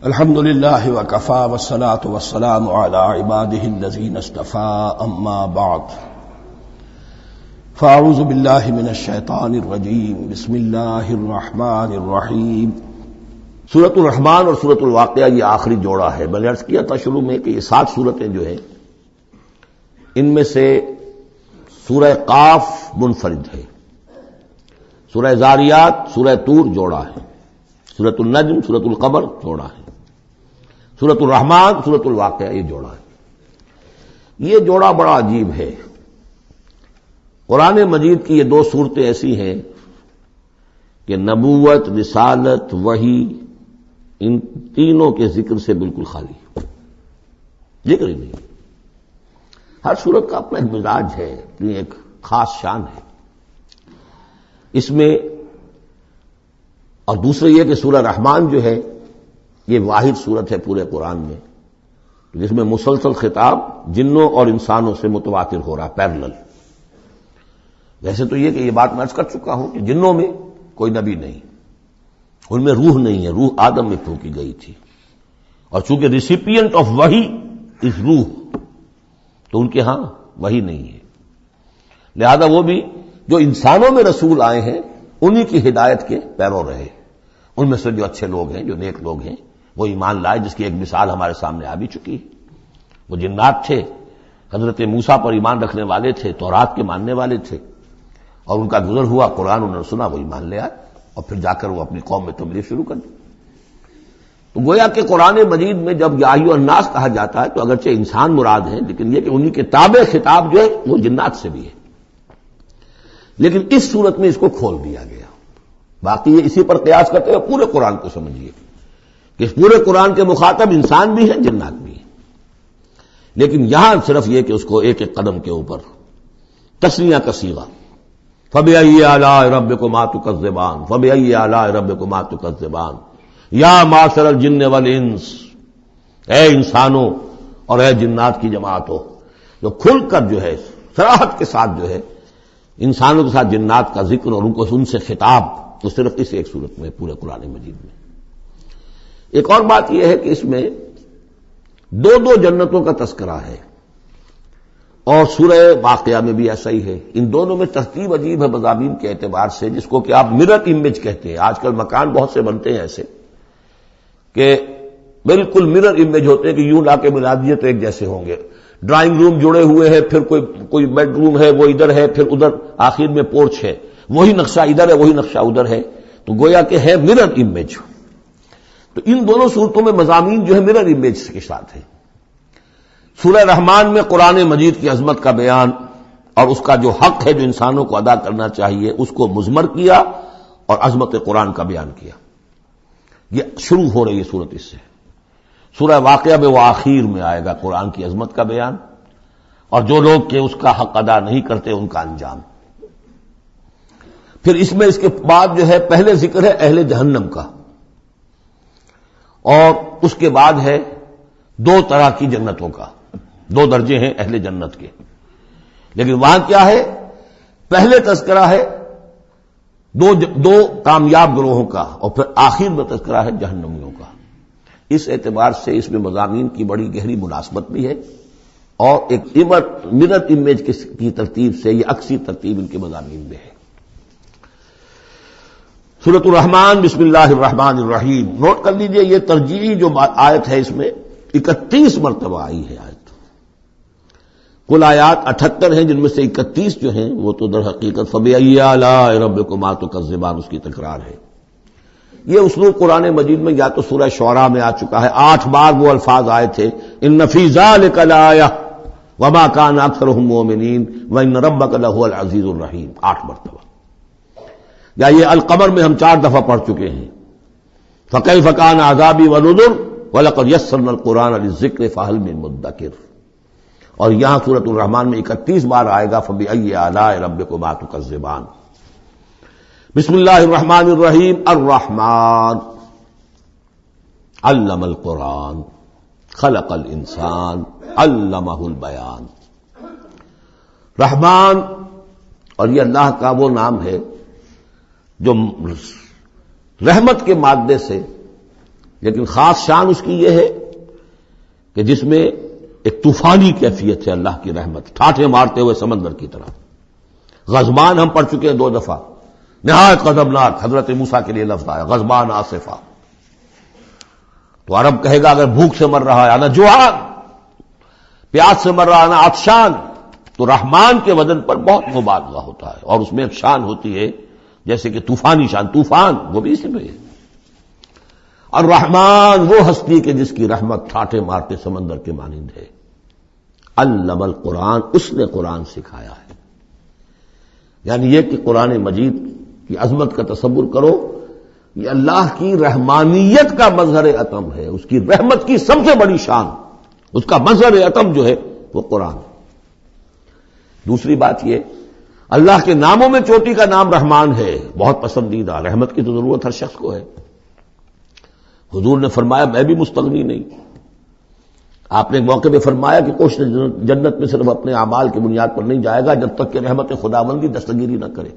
الحمد للہ وکفی والصلاة والسلام علی عباده الذین اصطفى اما بعد فاعوذ باللہ من الشیطان الرجیم بسم اللہ الرحمن الرحیم۔ سورۃ الرحمن اور سورۃ الواقعہ یہ آخری جوڑا ہے۔ میں نے عرض کیا تھا شروع میں کہ یہ 7 سورتیں جو ہیں ان میں سے سورہ قاف منفرد ہے، سورہ ذاریات، سورہ طور جوڑا ہے، سورۃ النجم، سورۃ القمر جوڑا ہے، سورۃ الرحمن، سورۃ الواقعہ یہ جوڑا ہے۔ یہ جوڑا بڑا عجیب ہے۔ قرآن مجید کی یہ 2 صورتیں ایسی ہیں کہ نبوت، رسالت، وحی ان تینوں کے ذکر سے بالکل خالی، ذکر ہی نہیں۔ ہر صورت کا اپنا ایک مزاج ہے، اپنی ایک خاص شان ہے اس میں۔ اور دوسرے یہ کہ سورہ رحمان جو ہے یہ واحد صورت ہے پورے قرآن میں جس میں مسلسل خطاب جنوں اور انسانوں سے متواتر ہو رہا، پیرلل۔ ویسے تو یہ کہ یہ بات میں عرض کر چکا ہوں کہ جنوں میں کوئی نبی نہیں، ان میں روح نہیں ہے، روح آدم میں پھونکی گئی تھی، اور چونکہ ریسیپینٹ آف وحی از روح تو ان کے ہاں وحی نہیں ہے، لہذا وہ بھی جو انسانوں میں رسول آئے ہیں انہی کی ہدایت کے پیرو رہے۔ ان میں سے جو اچھے لوگ ہیں، جو نیک لوگ ہیں، وہ ایمان لائے، جس کی ایک مثال ہمارے سامنے آ بھی چکی ہے۔ وہ جنات تھے، حضرت موسیٰ پر ایمان رکھنے والے تھے، تورات کے ماننے والے تھے، اور ان کا گزر ہوا، قرآن انہوں نے سنا، وہ ایمان لے آئے، اور پھر جا کر وہ اپنی قوم میں تبلیغ شروع کر دی۔ تو گویا کہ قرآن مجید میں جب یا ایھا الناس کہا جاتا ہے تو اگرچہ انسان مراد ہیں، لیکن یہ کہ انہی کے تابع خطاب جو ہے وہ جنات سے بھی ہے، لیکن اس صورت میں اس کو کھول دیا گیا۔ باقی یہ اسی پر قیاس کرتے ہوئے پورے قرآن کو سمجھیے کہ اس پورے قرآن کے مخاطب انسان بھی ہیں، جنات بھی ہیں، لیکن یہاں صرف یہ کہ اس کو ایک ایک قدم کے اوپر تثنیہ کا صیغہ، فَبِأَيِّ آلَاءِ رَبِّكُمَا تُكَذِّبَانِ فَبِأَيِّ آلَاءِ رَبِّكُمَا تُكَذِّبَانِ یا معشر الجن والانس، اے انسانوں اور اے جنات کی جماعتوں، جو کھل کر جو ہے صراحت کے ساتھ جو ہے انسانوں کے ساتھ جنات کا ذکر اور ان سے خطاب، تو صرف اس ایک صورت میں پورے قرآن مجید میں۔ ایک اور بات یہ ہے کہ اس میں 2 جنتوں کا تذکرہ ہے، اور سورہ واقعہ میں بھی ایسا ہی ہے۔ ان دونوں میں ترتیب عجیب ہے مضامین کے اعتبار سے، جس کو کہ آپ مرر امیج کہتے ہیں۔ آج کل مکان بہت سے بنتے ہیں ایسے کہ بالکل مرر امیج ہوتے ہیں کہ یوں لا کے ملا دیے تو ایک جیسے ہوں گے۔ ڈرائنگ روم جڑے ہوئے ہیں، پھر کوئی بیڈ روم ہے، وہ ادھر ہے، پھر ادھر آخر میں پورچ ہے، وہی نقشہ ادھر ہے، وہی نقشہ ادھر ہے، تو گویا کہ ہے مرر امیج۔ تو ان دونوں صورتوں میں مضامین جو ہے مرر امیج کے ساتھ ہے۔ سورہ رحمان میں قرآن مجید کی عظمت کا بیان اور اس کا جو حق ہے جو انسانوں کو ادا کرنا چاہیے اس کو مضمر کیا، اور عظمت قرآن کا بیان کیا۔ یہ شروع ہو رہی ہے صورت اس سے۔ سورہ واقعہ میں وہ آخر میں آئے گا قرآن کی عظمت کا بیان، اور جو لوگ کہ اس کا حق ادا نہیں کرتے ان کا انجام۔ پھر اس میں اس کے بعد جو ہے پہلے ذکر ہے اہل جہنم کا، اور اس کے بعد ہے 2 طرح کی جنتوں کا، 2 درجے ہیں اہل جنت کے، لیکن وہاں کیا ہے؟ پہلے تذکرہ ہے دو کامیاب گروہوں کا، اور پھر آخر میں تذکرہ ہے جہنمیوں کا۔ اس اعتبار سے اس میں مضامین کی بڑی گہری مناسبت بھی ہے، اور ایک مرر امیج کی ترتیب سے یہ عکسی ترتیب ان کے مضامین میں ہے۔ سورۃ الرحمن بسم اللہ الرحمن الرحیم، نوٹ کر لیجئے یہ ترجیحی جو آیت ہے اس میں 31 مرتبہ آئی ہے آیت۔ کل آیات 78 ہیں، جن میں سے 31 جو ہیں وہ تو در حقیقت فَبِأَيِّ آلَاءِ رَبِّكُمَا تُكَذِّبَانِ اس کی تکرار ہے۔ یہ اسلوب قرآن مجید میں یا تو سورہ شعراء میں آ چکا ہے، 8 بار وہ الفاظ آئے تھے، ان فی ذلک لآیہ وما کان اکثرهم مؤمنین وان ربک لہو العزیز الرحیم، 8 مرتبہ۔ یا یہ القمر میں ہم 4 دفعہ پڑھ چکے ہیں، فکیف کان عذابی ونذر ولقد یسرنا القرآن للذکر فہل من مدکر، اور یہاں سورۃ الرحمن میں 31 بار آئے گا فبأی آلاء ربکما تکذبان۔ بسم اللہ الرحمن الرحیم، الرحمن علم القرآن خلق الانسان علمہ البیان۔ رحمان، اور یہ اللہ کا وہ نام ہے جو رحمت کے مادے سے لیکن خاص شان اس کی یہ ہے کہ جس میں ایک طوفانی کیفیت ہے اللہ کی رحمت، ٹھاٹھے مارتے ہوئے سمندر کی طرح. غضبان ہم پڑھ چکے ہیں 2 دفعہ، نہایت غضبناک حضرت موسیٰ کے لیے لفظ آیا غضبان آصفہ. تو عرب کہے گا اگر بھوک سے مر رہا ہے انا جوعان، پیاس سے مر رہا ہے انا عطشان، تو رحمان کے وزن پر بہت مبالغہ ہوتا ہے، اور اس میں ایک شان ہوتی ہے جیسے کہ طوفانی شان، طوفان وہ بھی اسی میں ہے. اور رحمان وہ ہستی کہ جس کی رحمت ٹھاٹھے مارتے سمندر کے مانند ہے. علم القرآن، اس نے قرآن سکھایا ہے. یعنی یہ کہ قرآن مجید کی عظمت کا تصور کرو، یہ اللہ کی رحمانیت کا مظہر عتم ہے، اس کی رحمت کی سب سے بڑی شان، اس کا مظہر عتم جو ہے وہ قرآن. دوسری بات یہ، اللہ کے ناموں میں چوٹی کا نام رحمان ہے، بہت پسندیدہ. رحمت کی تو ضرورت ہر شخص کو ہے. حضور نے فرمایا میں بھی مستغنی نہیں. آپ نے ایک موقع پہ فرمایا کہ کوشش جنت میں صرف اپنے اعمال کی بنیاد پر نہیں جائے گا جب تک کہ رحمت خداوندی دستگیری نہ کرے.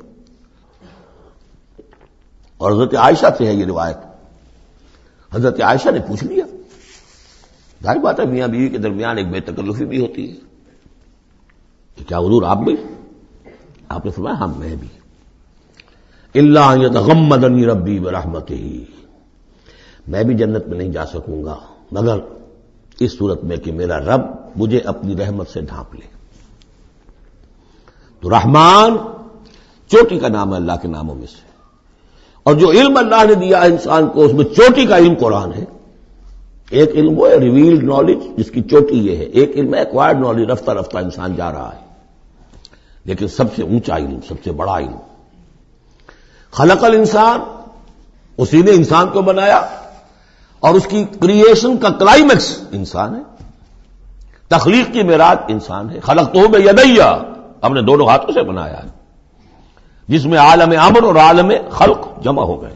اور حضرت عائشہ سے ہے یہ روایت. حضرت عائشہ نے پوچھ لیا، ظاہر بات ہے میاں بیوی کے درمیان ایک بے تکلفی بھی ہوتی ہے کہ کیا حضور آپ بھی؟ آپ نے فرمایا ہاں میں بھی. الا ان یتغمدنی ربی برحمتہ، میں بھی جنت میں نہیں جا سکوں گا مگر اس صورت میں کہ میرا رب مجھے اپنی رحمت سے ڈھانپ لے. تو رحمان چوٹی کا نام ہے اللہ کے ناموں میں سے. اور جو علم اللہ نے دیا انسان کو اس میں چوٹی کا علم قرآن ہے. ایک علم وہ ہے ریویلڈ نالج جس کی چوٹی یہ ہے، ایک علم ہے ایکوائرڈ نالج، رفتہ رفتہ انسان جا رہا ہے. لیکن سب سے اونچا علم، سب سے بڑا علم خلق الانسان، اسی نے انسان کو بنایا، اور اس کی کریشن کا کلائمیکس انسان ہے. تخلیق کی معراج انسان ہے. خلقتہ بیدی، ہم نے دونوں ہاتھوں سے بنایا ہے، جس میں عالم امر اور عالم خلق جمع ہو گئے.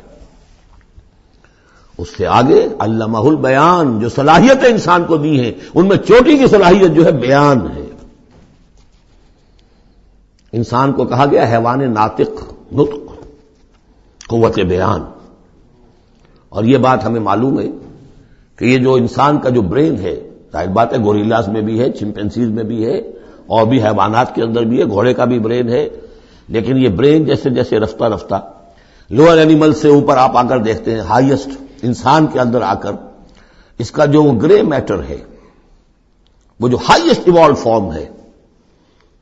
اس سے آگے علمہ البیان، جو صلاحیتیں انسان کو دی ہیں ان میں چوٹی کی صلاحیت جو ہے بیان ہے. انسان کو کہا گیا حیوان ناطق، نطق، قوت بیان. اور یہ بات ہمیں معلوم ہے کہ یہ جو انسان کا جو برین ہے، ظاہر بات ہے گوریلاز میں بھی ہے، چمپینزیز میں بھی ہے، اور بھی حیوانات کے اندر بھی ہے، گھوڑے کا بھی برین ہے. لیکن یہ برین جیسے جیسے رفتہ رفتہ لوئر اینیمل سے اوپر آپ آ کر دیکھتے ہیں، ہائیسٹ انسان کے اندر آ کر اس کا جو گرے میٹر ہے، وہ جو ہائیسٹ ایوالوڈ فارم ہے،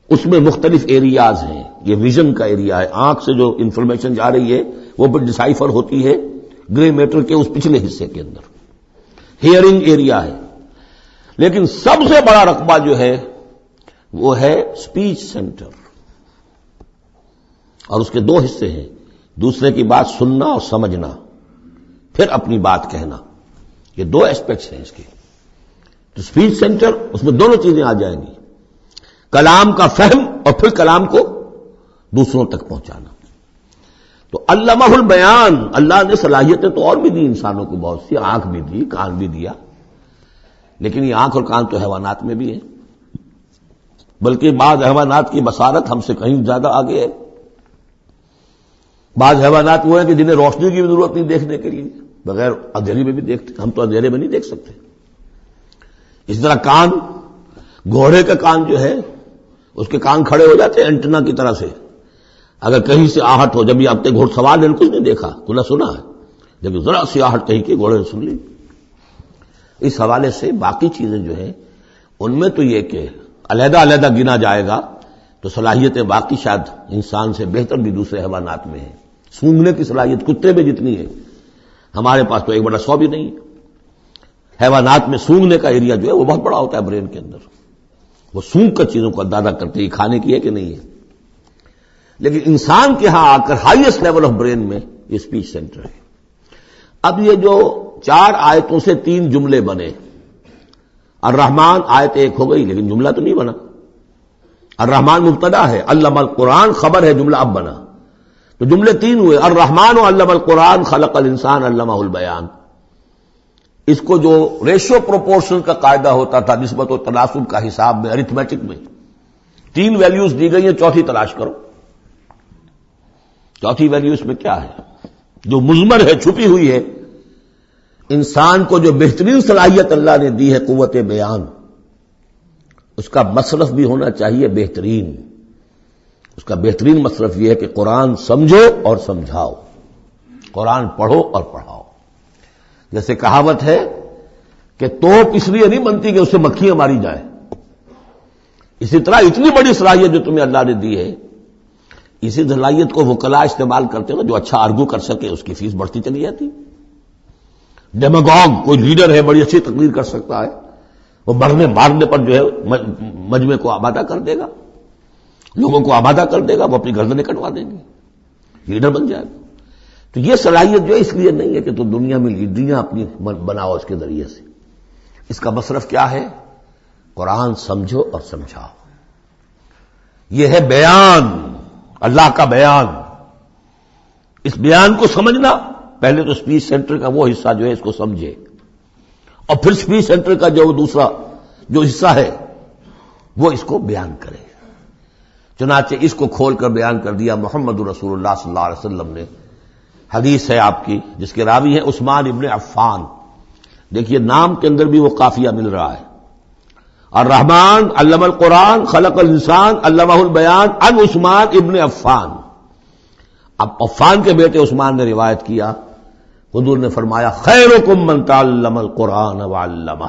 اس میں مختلف ایریاز ہیں. یہ ویژن کا ایریا ہے، آنکھ سے جو انفارمیشن جا رہی ہے وہ پھر ڈسائفر ہوتی ہے گرے میٹر کے اس پچھلے حصے کے اندر. ہیئرنگ ایریا ہے. لیکن سب سے بڑا رقبہ جو ہے وہ ہے اسپیچ سینٹر، اور اس کے 2 حصے ہیں، دوسرے کی بات سننا اور سمجھنا، پھر اپنی بات کہنا. یہ 2 ایسپیکٹس ہیں اس کے. تو اسپیچ سینٹر، اس میں دونوں چیزیں آ جائیں گی، کلام کا فہم اور پھر کلام کو دوسروں تک پہنچانا. تو علمہ البیان، اللہ نے صلاحیتیں تو اور بھی دی انسانوں کو بہت سی، آنکھ بھی دی، کان بھی دیا. لیکن یہ آنکھ اور کان تو حیوانات میں بھی ہے، بلکہ بعض حیوانات کی بصارت ہم سے کہیں زیادہ آگے ہے. بعض حیوانات وہ ہیں کہ جنہیں روشنی کی بھی ضرورت نہیں دیکھنے کے لیے، بغیر اندھیرے میں بھی دیکھتے. ہم تو اندھیرے میں نہیں دیکھ سکتے. اس طرح کان، گھوڑے کا کان جو ہے اس کے کان کھڑے ہو جاتے ہیں اینٹنا کی طرح سے. اگر کہیں سے آہٹ ہو، جب یہ اب تک گھوڑ سوار نے کچھ نہیں دیکھا، کھلا سنا ہے، جب ذرا سی آہٹ کہیں کی گھوڑے نے سن لی. اس حوالے سے باقی چیزیں جو ہیں ان میں تو یہ کہ علیحدہ علیحدہ گنا جائے گا تو صلاحیتیں باقی شاید انسان سے بہتر بھی دوسرے حیوانات میں ہیں. سونگھنے کی صلاحیت کتے میں جتنی ہے ہمارے پاس تو 1/100 بھی نہیں. حیوانات میں سونگھنے کا ایریا جو ہے وہ بہت بڑا ہوتا ہے برین کے اندر. وہ سونگ کر چیزوں کو اندازہ کرتے ہیں کھانے کی ہے کہ نہیں ہے. لیکن انسان کے ہاں آ کر ہائیسٹ لیول آف برین میں یہ اسپیچ سینٹر ہے. اب یہ جو 4 آیتوں سے 3 جملے بنے، الرحمن آیت 1 ہو گئی لیکن جملہ تو نہیں بنا. الرحمن مبتدا ہے، علم القرآن خبر ہے، جملہ اب بنا. تو جملے 3 ہوئے، الرحمن علم القرآن خلق الانسان علمہ البیان. اس کو جو ریشو پروپورشن کا قاعدہ ہوتا تھا نسبت و تناسب کا حساب میں، ارتھمیٹک میں 3 ویلیوز دی گئی ہیں، چوتھی تلاش کرو. چوتھی ویلیو اس میں کیا ہے جو مضمر ہے، چھپی ہوئی ہے. انسان کو جو بہترین صلاحیت اللہ نے دی ہے قوت بیان، اس کا مصرف بھی ہونا چاہیے بہترین. اس کا بہترین مصرف یہ ہے کہ قرآن سمجھو اور سمجھاؤ، قرآن پڑھو اور پڑھاؤ. جیسے کہاوت ہے کہ توپ اس لیے نہیں بنتی کہ اس سے مکھیاں ماری جائیں، اسی طرح اتنی بڑی صلاحیت جو تمہیں اللہ نے دی ہے، اسی صلاحیت کو وکلاء استعمال کرتے ہیں. جو اچھا آرگو کر سکے اس کی فیس بڑھتی چلی جاتی. ڈیماگوگ کوئی لیڈر ہے، بڑی اچھی تقریر کر سکتا ہے، وہ مرنے مارنے پر جو ہے مجمع کو آبادہ کر دے گا، لوگوں کو آبادہ کر دے گا، وہ اپنی گردنیں کٹوا دیں گے، لیڈر بن جائے گا. تو یہ صلاحیت جو ہے اس لیے نہیں ہے کہ تو دنیا میں لیڈریاں اپنی بناؤ اس کے ذریعے سے. اس کا مصرف کیا ہے؟ قرآن سمجھو اور سمجھاؤ. یہ ہے بیان، اللہ کا بیان. اس بیان کو سمجھنا، پہلے تو اسپیچ سینٹر کا وہ حصہ جو ہے اس کو سمجھے، اور پھر اسپیچ سینٹر کا جو دوسرا جو حصہ ہے وہ اس کو بیان کرے. چنانچہ اس کو کھول کر بیان کر دیا محمد رسول اللہ صلی اللہ علیہ وسلم نے. حدیث ہے آپ کی جس کے راوی ہیں عثمان ابن عفان. دیکھیے نام کے اندر بھی وہ قافیہ مل رہا ہے. الرحمن علم القرآن خلق الانسان علمہ البیان عن عثمان ابن عفان. اب عفان کے بیٹے عثمان نے روایت کیا، حضور نے فرمایا خیرکم من تعلم القرآن وعلمہ.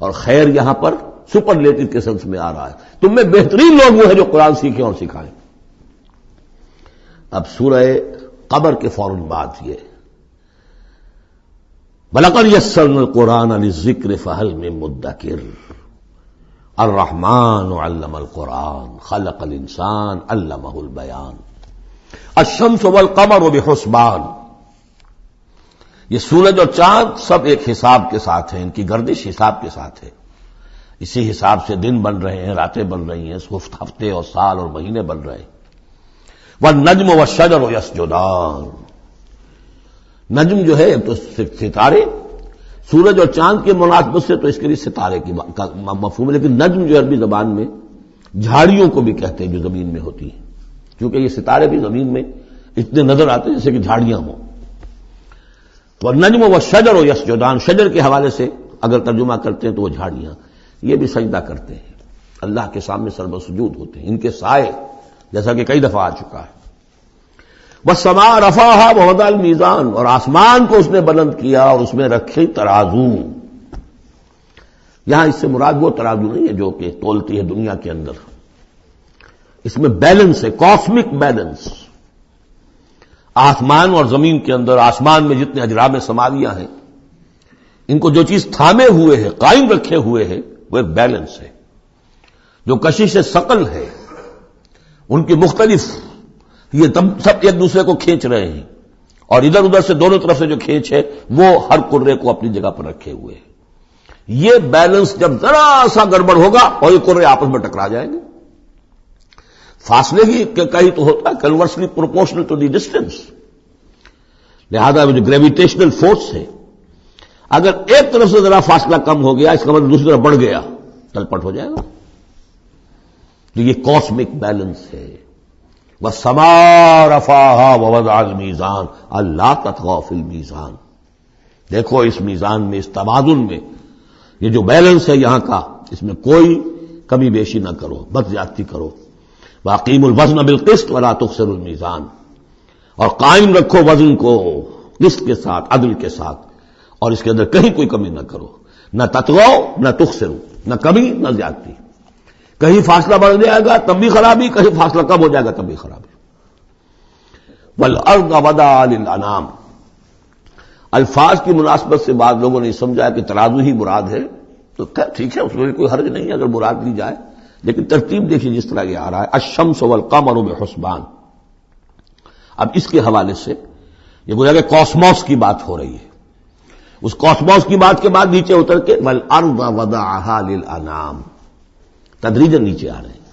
اور خیر یہاں پر سپرلیٹو کے سنس میں آ رہا ہے، تم میں بہترین لوگ وہ ہیں جو قرآن سیکھیں اور سکھائیں. اب سورہ قمر کے فوراً بعد یہ وَلَقَدْ يَسَّرْنَا الْقُرْآنَ لِلذِّكْرِ فَهَلْ مِن مُدَّكِرٍ الرحمن علم القرآن خلق الانسان علمہ البیان. الشمس والقمر بحسبان. یہ سورج اور چاند سب ایک حساب کے ساتھ ہیں، ان کی گردش حساب کے ساتھ ہے. اسی حساب سے دن بن رہے ہیں، راتیں بن رہی ہیں، ہفتے اور سال اور مہینے بن رہے ہیں. والنجم والشجر یسجدان. نجم جو ہے تو ستارے، سورج اور چاند کے مناسبت سے تو اس کے لیے ستارے کی مفہوم ہے، لیکن نجم جو عربی زبان میں جھاڑیوں کو بھی کہتے ہیں جو زمین میں ہوتی ہیں، کیونکہ یہ ستارے بھی زمین میں اتنے نظر آتے ہیں جیسے کہ جھاڑیاں ہوں. والنجم والشجر یسجدان، شجر کے حوالے سے اگر ترجمہ کرتے ہیں تو وہ جھاڑیاں، یہ بھی سجدہ کرتے ہیں، اللہ کے سامنے سربسجود ہوتے ہیں. ان کے سائے جیسا کہ کئی دفعہ آ چکا ہے. والسماء رفعها ووضع المیزان. اور آسمان کو اس نے بلند کیا اور اس میں رکھے ترازو. یہاں اس سے مراد وہ ترازو نہیں ہے جو کہ تولتی ہے دنیا کے اندر، اس میں بیلنس ہے، کاسمک بیلنس. آسمان اور زمین کے اندر، آسمان میں جتنے اجرام سماویہ ہیں، ان کو جو چیز تھامے ہوئے ہے، قائم رکھے ہوئے ہے، وہ ایک بیلنس ہے. جو کشش ثقل ہے، ان کی مختلف، یہ سب ایک دوسرے کو کھینچ رہے ہیں، اور ادھر ادھر سے دونوں طرف سے جو کھینچ ہے وہ ہر کرے کو اپنی جگہ پر رکھے ہوئے ہیں. یہ بیلنس جب ذرا سا گڑبڑ ہوگا اور یہ کرے آپس میں ٹکرا جائیں گے. فاصلے ہی کہیں تو ہوتا ہے conversely proportional to the distance. لہذا جو گریویٹیشنل فورس ہے، اگر ایک طرف سے ذرا فاصلہ کم ہو گیا، اس کا مطلب دوسری طرف بڑھ گیا، تلپٹ ہو جائے گا. تو یہ کاسمک بیلنس ہے. وَالسَّمَاءَ رَفَعَهَا وَوَضَعَ الْمِيزَانَ أَلَّا تَطْغَوْا فِي الْمِيزَانِ. دیکھو اس میزان میں، اس توازن میں، یہ جو بیلنس ہے یہاں کا، اس میں کوئی کمی بیشی نہ کرو، بد زیادتی کرو. وَأَقِيمُوا الْوَزْنَ بِالْقِسْطِ وَلَا تُخْسِرُوا الْمِيزَانَ. اور قائم رکھو وزن کو قسط کے ساتھ، عدل کے ساتھ، اور اس کے اندر کہیں کوئی کمی نہ کرو. نہ تطغوا نہ تخسروا، نہ کمی نہ زیادتی. کہیں فاصلہ بڑھ جائے گا تب بھی خرابی، کہیں فاصلہ کم ہو جائے گا تب بھی خرابی. والارض وضعها للانام. الفاظ کی مناسبت سے بعض لوگوں نے سمجھا کہ ترازو ہی مراد ہے، تو ٹھیک ہے، اس میں کوئی حرج نہیں ہے اگر مراد لی جائے، لیکن ترتیب دیکھیے جس طرح یہ آ رہا ہے الشمس والقمر بحسبان. اب اس کے حوالے سے یہ گویا کہ کاسموس کی بات ہو رہی ہے. اس کاسموس کی بات کے بعد نیچے اتر کے والارض وضعها للانام، تدریجاً نیچے آ رہے ہیں.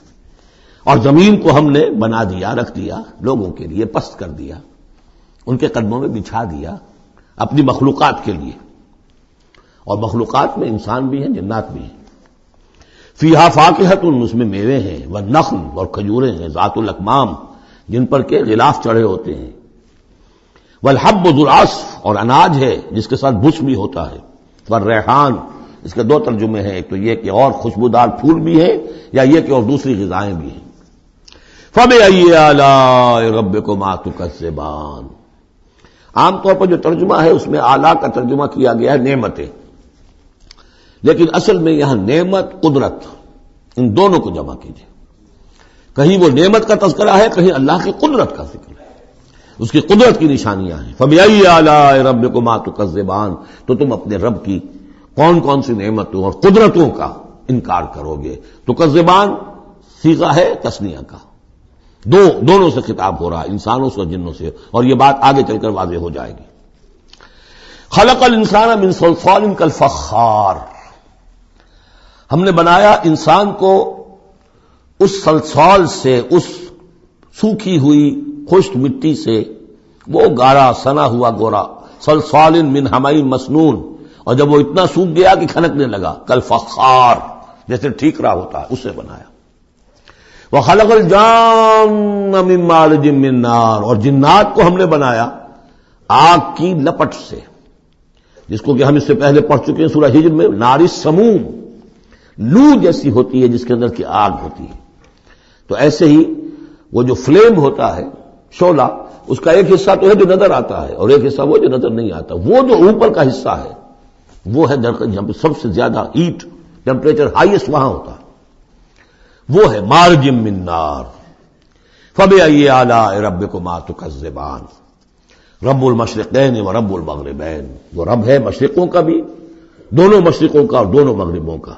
اور زمین کو ہم نے بنا دیا، رکھ دیا، لوگوں کے لیے پست کر دیا، ان کے قدموں میں بچھا دیا اپنی مخلوقات کے لیے. اور مخلوقات میں انسان بھی ہیں، جنات بھی ہیں. فیہا فاکہۃ، اس میں میوے ہیں، والنخل، اور کھجوریں ہیں، ذات الاکمام، جن پر کے غلاف چڑھے ہوتے ہیں. والحب ذو العصف، اور اناج ہے جس کے ساتھ بش بھی ہوتا ہے، والریحان، اس کے دو ترجمے ہیں، ایک تو یہ کہ اور خوشبودار پھول بھی ہے، یا یہ کہ اور دوسری غذائیں بھی ہیں۔ فَبِأَيِّ آلَاءِ رَبِّكُمَا تُكَذِّبَانِ، عام طور پر جو ترجمہ ہے اس میں آلہ کا ترجمہ کیا گیا ہے نعمتیں، لیکن اصل میں یہاں نعمت قدرت ان دونوں کو جمع کیجیے۔ کہیں وہ نعمت کا تذکرہ ہے، کہیں اللہ کی قدرت کا ذکر ہے، اس کی قدرت کی نشانیاں ہیں۔ فَبِأَيِّ آلَاءِ رَبِّكُمَا تُكَذِّبَانِ، تو تم اپنے رب کی کون کون سی نعمتوں اور قدرتوں کا انکار کرو گے۔ تکذبان صیغہ ہے تثنیہ کا، دونوں سے خطاب ہو رہا ہے، انسانوں سے اور جنوں سے، اور یہ بات آگے چل کر واضح ہو جائے گی۔ خلق الانسان من صلصال کالفخار، ہم نے بنایا انسان کو اس صلصال سے، اس سوکھی ہوئی خشک مٹی سے، وہ گارا سنا ہوا گورا، صلصال من حمإ مسنون، اور جب وہ اتنا سوکھ گیا کہ کھنکنے لگا، کالفخار، جیسے ٹھیکرا ہوتا ہے، اسے بنایا۔ وَخَلَقَ الْجَانَّ مِن مَّارِجٍ مِّن نَّارٍ، اور جنات کو ہم نے بنایا آگ کی لپٹ سے، جس کو کہ ہم اس سے پہلے پڑھ چکے ہیں سورہ ہجر میں، نار السموم، لو جیسی ہوتی ہے جس کے اندر کی آگ ہوتی ہے۔ تو ایسے ہی وہ جو فلیم ہوتا ہے، شعلہ، اس کا ایک حصہ تو ہے جو نظر آتا ہے، اور ایک حصہ وہ جو نظر نہیں آتا۔ وہ جو اوپر کا حصہ ہے وہ ہے جہاں پہ سب سے زیادہ ہیٹ ٹیمپریچر ہائیسٹ وہاں ہوتا ہے، وہ ہے مارج من نار۔ فبأي آلاء ربكما تكذبان، رب المشرقین و رب المغربین، وہ رب ہے مشرقوں کا بھی، دونوں مشرقوں کا اور دونوں مغربوں کا۔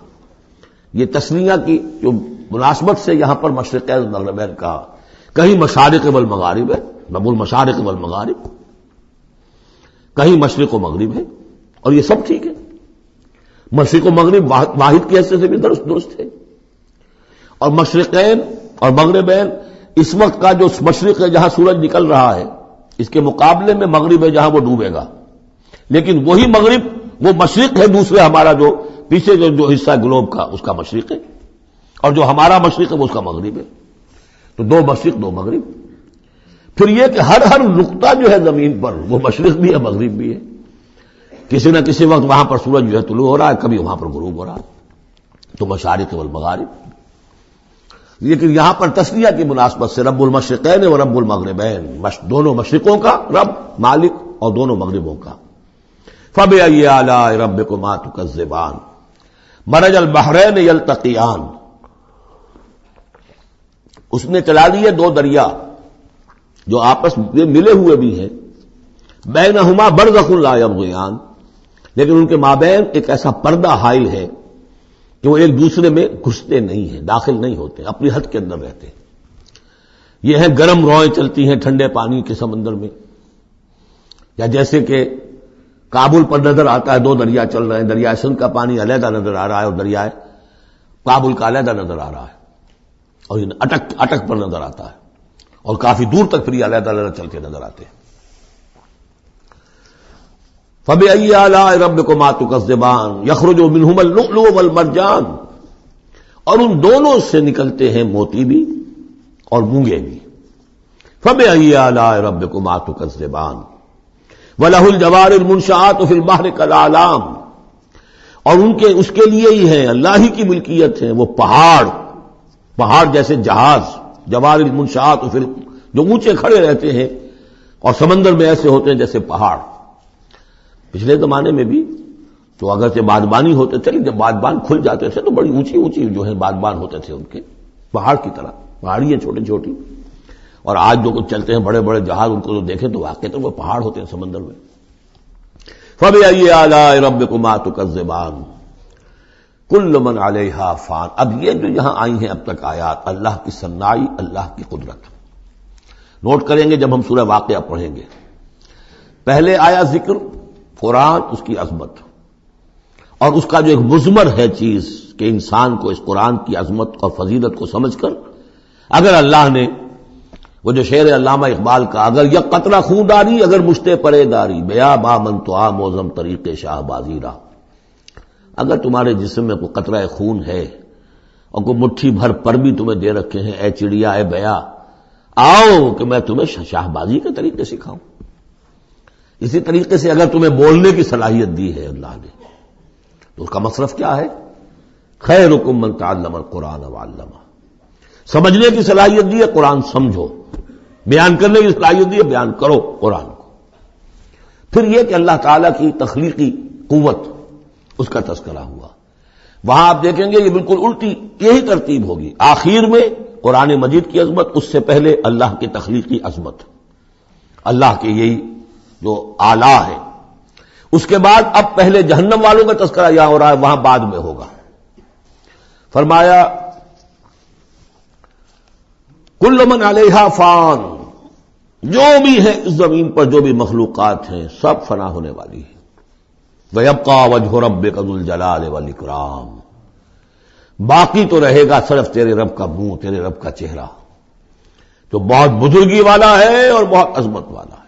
یہ تسنیہ کی جو مناسبت سے یہاں پر مشرقین و مغربین کا، کہیں مشارق والمغارب ہے، رب المشارق والمغارب، کہیں مشرق و مغرب ہے، اور یہ سب ٹھیک ہے، مشرق و مغرب واحد کی حیثیت سے بھی درست ہے۔ اور مشرقین اور مغربین، اس وقت کا جو مشرق ہے جہاں سورج نکل رہا ہے، اس کے مقابلے میں مغرب ہے جہاں وہ ڈوبے گا، لیکن وہی مغرب وہ مشرق ہے دوسرے، ہمارا جو پیچھے جو حصہ ہے گلوب کا، اس کا مشرق ہے، اور جو ہمارا مشرق ہے وہ اس کا مغرب ہے۔ تو دو مشرق دو مغرب۔ پھر یہ کہ ہر نقطہ جو ہے زمین پر وہ مشرق بھی ہے مغرب بھی ہے، کسی نہ کسی وقت وہاں پر سورج جو ہے طلوع ہو رہا ہے، کبھی وہاں پر غروب ہو رہا ہے، تو مشارق والمغارب۔ لیکن یہاں پر تسنیہ کی مناسبت سے رب المشرقین و رب المغربین، دونوں مشرقوں کا رب مالک اور دونوں مغربوں کا۔ فبأي آلاء ربكما تكذبان، مرج البحرین یلتقیان، اس نے چلا دیے دو دریا جو آپس میں ملے ہوئے بھی ہیں، بینہما برزخ لا یبغیان، لیکن ان کے مابین ایک ایسا پردہ حائل ہے کہ وہ ایک دوسرے میں گھستے نہیں ہیں، داخل نہیں ہوتے، اپنی حد کے اندر رہتے ہیں۔ یہ ہے گرم روئیں چلتی ہیں ٹھنڈے پانی کے سمندر میں، یا جیسے کہ کابل پر نظر آتا ہے دو دریا چل رہے ہیں، دریائے سندھ کا پانی علیحدہ نظر آ رہا ہے اور دریائے کابل کا علیحدہ نظر آ رہا ہے، اور یہ اٹک پر نظر آتا ہے، اور کافی دور تک پھر یہ علیحدہ علیحدہ چلتے نظر آتے ہیں۔ فبأي آلاء ربكما تكذبان يخرج منهما اللؤلؤ والمرجان، اور ان دونوں سے نکلتے ہیں موتی بھی اور مونگے بھی۔ فبأي آلاء ربكما تكذبان وله الجوار المنشآت في البحر كالأعلام، اور اس کے لیے ہی ہیں، اللہ ہی کی ملکیت ہے وہ پہاڑ جیسے جہاز، جوار المنشآت جو اونچے کھڑے رہتے ہیں اور سمندر میں ایسے ہوتے ہیں جیسے پہاڑ۔ پچھلے زمانے میں بھی تو اگرچہ بادبانی ہوتے تھے، جب بادبان کھل جاتے تھے تو بڑی اونچی اونچی جو ہے بادبان ہوتے تھے ان کے، پہاڑ کی طرح، پہاڑیاں چھوٹی چھوٹی، اور آج جو کچھ چلتے ہیں بڑے بڑے جہاز، ان کو تو دیکھیں تو واقعی تو وہ پہاڑ ہوتے ہیں سمندر میں۔ فبأي آلاء ربكما تكذبان كل من علیہا فان، اب یہ جو یہاں آئی ہیں اب تک آیات، اللہ کی صنائی، اللہ کی قدرت نوٹ کریں گے جب ہم سورہ واقعہ پڑھیں گے۔ پہلے آیا ذکر قرآن، اس کی عظمت، اور اس کا جو ایک مضمر ہے چیز کہ انسان کو اس قرآن کی عظمت اور فضیلت کو سمجھ کر، اگر اللہ نے وہ جو شعر علامہ اقبال کا، اگر یک قطرہ خون داری اگر مشتے پرے داری، بیا بامن تو آ موزم طریق شاہ بازی را، اگر تمہارے جسم میں کوئی قطرہ خون ہے اور کوئی مٹھی بھر پر بھی تمہیں دے رکھے ہیں، اے چڑیا اے بیا، آؤ کہ میں تمہیں شاہ بازی کے طریقے سکھاؤں۔ اسی طریقے سے اگر تمہیں بولنے کی صلاحیت دی ہے اللہ نے تو اس کا مصرف کیا ہے؟ خیرکم من تعلم القرآن وعلمہ. سمجھنے کی صلاحیت دی ہے، قرآن سمجھو. بیان کرنے کی صلاحیت دی ہے، بیان کرو قرآن کو. پھر یہ کہ اللہ تعالیٰ کی تخلیقی قوت، اس کا تذکرہ ہوا. وہاں آپ دیکھیں گے یہ بالکل الٹی یہی ترتیب ہوگی. آخر میں قرآن مجید کی عظمت، اس سے پہلے اللہ کی تخلیقی عظمت، اللہ کے یہی جو آلہ ہے. اس کے بعد اب پہلے جہنم والوں کا تذکرہ یہاں ہو رہا ہے، وہاں بعد میں ہوگا. فرمایا کل من علیہا فان، جو بھی ہے اس زمین پر جو بھی مخلوقات ہیں سب فنا ہونے والی ہے. وَيَبْقَى وَجْهُ رَبِّكَ ذُو الْجَلَالِ وَالْإِكْرَامِ، باقی تو رہے گا صرف تیرے رب کا منہ، تیرے رب کا چہرہ جو بہت بزرگی والا ہے اور بہت عظمت والا ہے.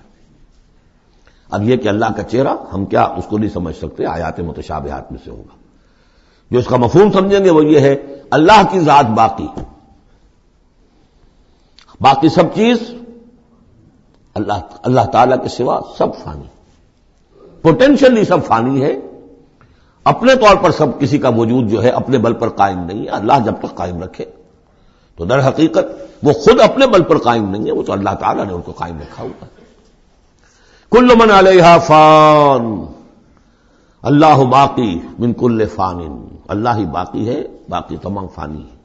اب یہ کہ اللہ کا چہرہ ہم کیا اس کو نہیں سمجھ سکتے، آیات متشابہات میں سے ہوگا. جو اس کا مفہوم سمجھیں گے وہ یہ ہے اللہ کی ذات باقی، باقی سب چیز اللہ تعالی کے سوا سب فانی، پوٹینشلی سب فانی ہے. اپنے طور پر سب کسی کا وجود جو ہے اپنے بل پر قائم نہیں ہے. اللہ جب تک قائم رکھے تو در حقیقت وہ خود اپنے بل پر قائم نہیں ہے، وہ تو اللہ تعالیٰ نے ان کو قائم رکھا ہوا ہے. کل من علیہا فان، اللہ باقی من کل فان، اللہ ہی باقی ہے، باقی تمام فانی ہے.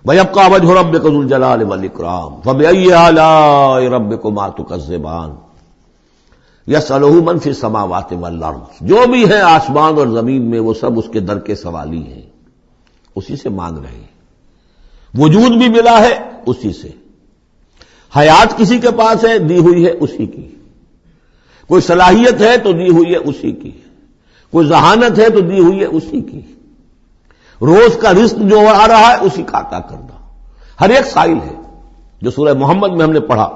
وَيَبْقَى وَجْهُ رَبِّكَ ذُو الْجَلَالِ وَالْإِكْرَامِ فَبِأَيِّ آلَاءِ رَبِّكُمَا تُكَذِّبَانِ يَسْأَلُهُ مَن فِي السَّمَاوَاتِ وَالْأَرْضِ، جو بھی ہے آسمان اور زمین میں وہ سب اس کے در کے سوالی ہیں، اسی سے مانگ رہے ہیں. وجود بھی ملا ہے اسی سے، حیات کسی کے پاس ہے دی ہوئی ہے اسی کی، کوئی صلاحیت ہے تو دی ہوئی ہے اسی کی، کوئی ذہانت ہے تو دی ہوئی ہے اسی کی، روز کا رزق جو آ رہا ہے اسی کا عطا کرنا. ہر ایک سائل ہے. جو سورہ محمد میں ہم نے پڑھا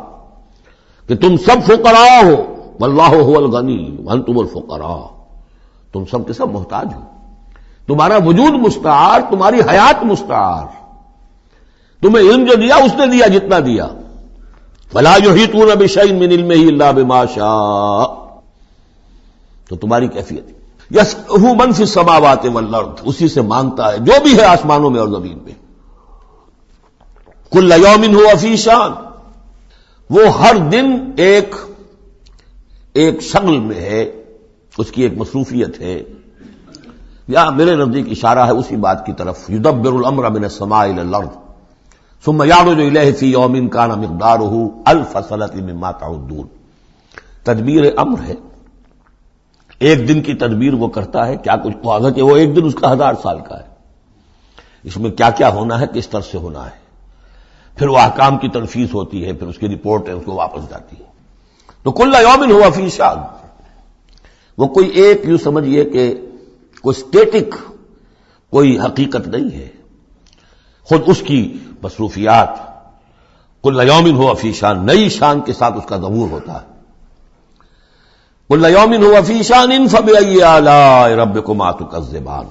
کہ تم سب فقراء ہو واللہ هو الغنی وانتم الفقراء، تم سب کے سب محتاج ہو، تمہارا وجود مستعار، تمہاری حیات مستعار. تمہیں علم جو دیا اس نے دیا جتنا دیا. فلا یحیطون بشیء من علمہ الا بما شاء، تو تمہاری کیفیت یسألہ من فی السماوات والارض، اسی سے مانگتا ہے جو بھی ہے آسمانوں میں اور زمین میں. کل یوم ھو فی شان، وہ ہر دن ایک شغل میں ہے، اس کی ایک مصروفیت ہے. یا میرے نزدیک اشارہ ہے اسی بات کی طرف، یدبر الامر من السماء الى الارض ثم يعرج الیہ فی یوم کان مقدارہ الف سنۃ مما تعدون. تدبیر امر ہے، ایک دن کی تدبیر وہ کرتا ہے. کیا کچھ خواہد کہ وہ ایک دن اس کا 1000 سال کا ہے، اس میں کیا کیا ہونا ہے، کس طرح سے ہونا ہے. پھر وہ احکام کی تنفیذ ہوتی ہے، پھر اس کی رپورٹ ہے، اس کو واپس جاتی ہے. تو کل یوم ہوا فی شان، وہ کوئی ایک یوں سمجھیے کہ کوئی اسٹیٹک کوئی حقیقت نہیں ہے، خود اس کی مصروفیات. کل یوم ہوا فی شان، نئی شان کے ساتھ اس کا ظہور ہوتا ہے. کل یوم ہوا فی شان فبأی آلاء ربکما تکذبان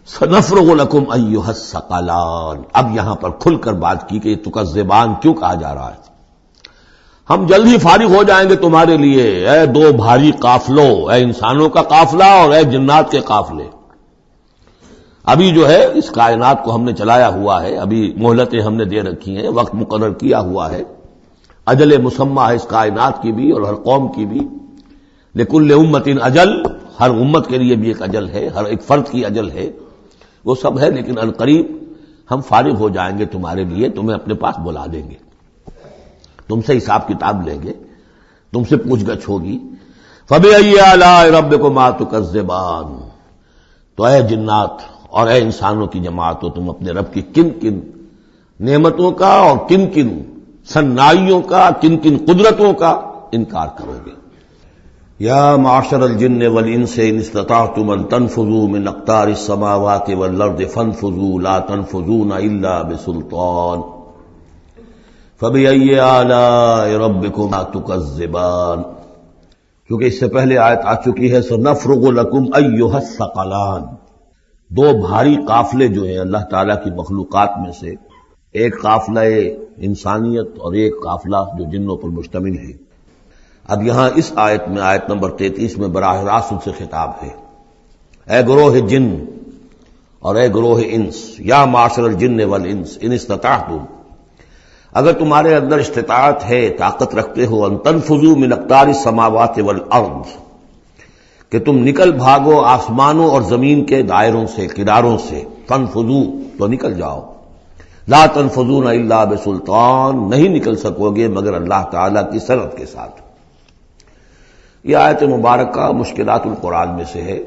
سنفرغ لکم ایھا الثقلان. اب یہاں پر کھل کر بات کی کہ یہ تکذبان کیوں کہا جا رہا ہے. ہم جلد ہی فارغ ہو جائیں گے تمہارے لیے، اے دو بھاری قافلوں، اے انسانوں کا قافلہ اور اے جنات کے قافلے. ابھی جو ہے اس کائنات کو ہم نے چلایا ہوا ہے، ابھی مہلتیں ہم نے دے رکھی ہیں، وقت مقرر کیا ہوا ہے، اجل مسمى ہے اس کائنات کی بھی اور ہر قوم کی بھی. لکل امت اجل، ہر امت کے لیے بھی ایک اجل ہے، ہر ایک فرد کی اجل ہے، وہ سب ہے. لیکن عنقریب ہم فارغ ہو جائیں گے تمہارے لیے، تمہیں اپنے پاس بلا دیں گے، تم سے حساب کتاب لیں گے، تم سے پوچھ گچھ ہوگی. فبأی آلاء ربکما تکذبان، تو اے جنات اور اے انسانوں کی جماعت ہو، تم اپنے رب کی کن کن نعمتوں کا اور کن کن صنائیوں کا، کن کن قدرتوں کا انکار کرو گے. یا معشر الجن والانس ان استطعتم ان تنفذوا من اقطار السماوات والارض فانفذوا لا تنفذون الا بسلطان فبأي آلاء ربكما تكذبان. کیونکہ اس سے پہلے آیت آ چکی ہے سنفرغ لکم ایھا الثقلان. دو بھاری قافلے جو ہیں اللہ تعالیٰ کی مخلوقات میں سے، ایک قافلہ انسانیت اور ایک قافلہ جو جنوں پر مشتمل ہے. اب یہاں اس آیت میں، آیت نمبر 33 میں براہ راست ان سے خطاب ہے، اے گروہ جن اور اے گروہ انس، یا معاشر الجن والانس ان استطعتم، اگر تمہارے اندر استطاعت ہے، طاقت رکھتے ہو، ان تنفذوا من اقطار السماوات والارض، کہ تم نکل بھاگو آسمانوں اور زمین کے دائروں سے، کناروں سے، تنفذوا تو نکل جاؤ، لا تنفذون الا بسلطان، نہیں نکل سکو گے مگر اللہ تعالی کی سند کے ساتھ۔ یہ آیت مبارکہ مشکلات القرآن میں سے ہے،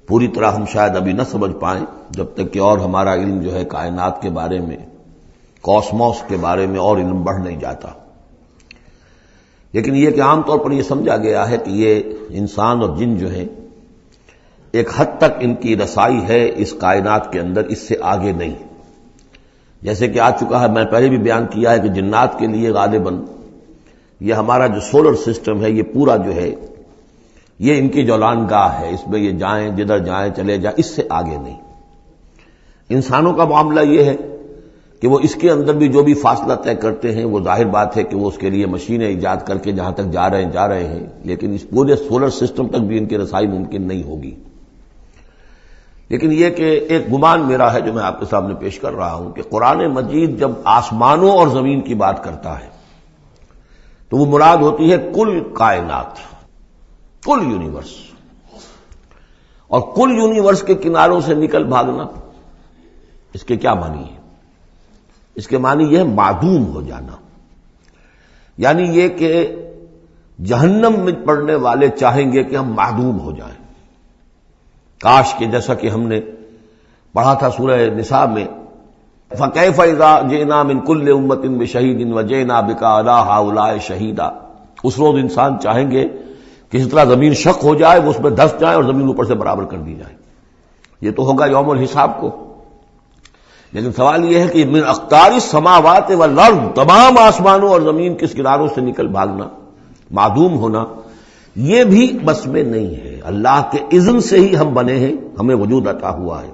پوری طرح ہم شاید ابھی نہ سمجھ پائیں جب تک کہ اور ہمارا علم جو ہے کائنات کے بارے میں، کاسموس کے بارے میں اور علم بڑھ نہیں جاتا۔ لیکن یہ کہ عام طور پر یہ سمجھا گیا ہے کہ یہ انسان اور جن جو ہیں ایک حد تک ان کی رسائی ہے اس کائنات کے اندر، اس سے آگے نہیں۔ جیسے کہ آ چکا ہے، میں پہلے بھی بیان کیا ہے کہ جنات کے لیے غالباً یہ ہمارا جو سولر سسٹم ہے، یہ پورا جو ہے یہ ان کی جولان گاہ ہے، اس میں یہ جائیں جدھر جائیں چلے جائیں، اس سے آگے نہیں۔ انسانوں کا معاملہ یہ ہے کہ وہ اس کے اندر بھی جو بھی فاصلہ طے کرتے ہیں، وہ ظاہر بات ہے کہ وہ اس کے لیے مشینیں ایجاد کر کے جہاں تک جا رہے ہیں، لیکن اس پورے سولر سسٹم تک بھی ان کی رسائی ممکن نہیں ہوگی۔ لیکن یہ کہ ایک گمان میرا ہے جو میں آپ کے سامنے پیش کر رہا ہوں کہ قرآن مجید جب آسمانوں اور زمین کی بات کرتا ہے تو وہ مراد ہوتی ہے کل کائنات، کل یونیورس، اور کل یونیورس کے کناروں سے نکل بھاگنا، اس کے کیا معنی ہے؟ اس کے معنی یہ ہے معدوم ہو جانا، یعنی یہ کہ جہنم میں پڑنے والے چاہیں گے کہ ہم معدوم ہو جائیں۔ کاش کہ جیسا کہ ہم نے پڑھا تھا سورہ نساء میں، فَكَيْفَ إِذَا جِئْنَا مِن كُلِّ أُمَّةٍ بِشَهِيدٍ وَجِئْنَا بِكَ عَلَىٰ هَٰؤُلَاءِ شَهِيدًا، اس روز انسان چاہیں گے کہ اس طرح زمین شق ہو جائے، وہ اس میں دھس جائے اور زمین اوپر سے برابر کر دی جائے۔ یہ تو ہوگا یوم الحساب کو۔ لیکن سوال یہ ہے کہ من اقطار السماوات والارض، تمام آسمانوں اور زمین کے کناروں سے نکل بھاگنا، معدوم ہونا، یہ بھی بس میں نہیں ہے۔ اللہ کے اذن سے ہی ہم بنے ہیں، ہمیں وجود عطا ہوا ہے،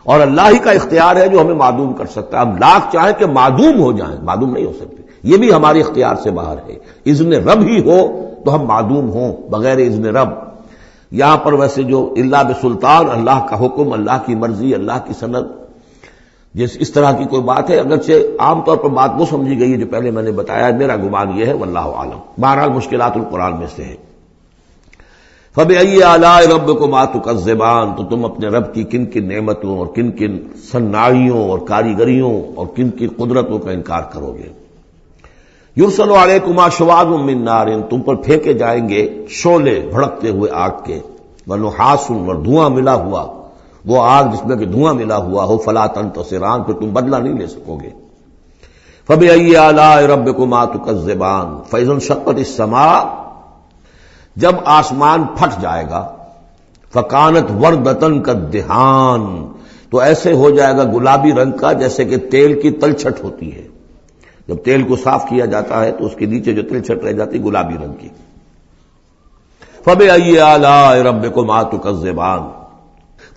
اور اللہ ہی کا اختیار ہے جو ہمیں معدوم کر سکتا ہے۔ ہم لاکھ چاہیں کہ معدوم ہو جائیں، معدوم نہیں ہو سکتے، یہ بھی ہمارے اختیار سے باہر ہے۔ اذن رب ہی ہو تو ہم معدوم ہوں بغیر اذن رب۔ یہاں پر ویسے جو الا بسلطان، اللہ کا حکم، اللہ کی مرضی، اللہ کی سند، اس طرح کی کوئی بات ہے، اگرچہ عام طور پر بات وہ سمجھی گئی ہے جو پہلے میں نے بتایا، میرا گمان یہ ہے واللہ عالم۔ بہرحال مشکلات القرآن میں سے ہے۔ فَبِأَيِّ آلَاءِ رَبِّكُمَا تُكَذِّبَانِ، تو تم اپنے رب کی کن کن نعمتوں اور کن کن صناعیوں اور کاریگریوں اور کن کن قدرتوں کا انکار کرو گے۔ یرسل علیکما شواظ من نار، تم پر پھینکے جائیں گے شعلے بھڑکتے ہوئے آگ کے، ونحاس، اور دھواں ملا ہوا، وہ آگ جس میں کہ دھواں ملا ہوا ہو، فلا تنتصران، پھر تم بدلہ نہیں لے سکو گے۔ فَبِأَيِّ آلَاءِ رَبِّكُمَا تُكَذِّبَانِ فَإِذَا انشَقَّتِ السَّمَاءُ، جب آسمان پھٹ جائے گا، فَكَانَتْ وَرْدَةً كَالدِّهَانِ، تو ایسے ہو جائے گا گلابی رنگ کا جیسے کہ تیل کی تلچھٹ ہوتی ہے۔ جب تیل کو صاف کیا جاتا ہے تو اس کے نیچے جو تلچھٹ رہ جاتی گلابی رنگ کی۔ فَبِأَيِّ آلَاءِ رَبِّكُمَا تُكَذِّبَانِ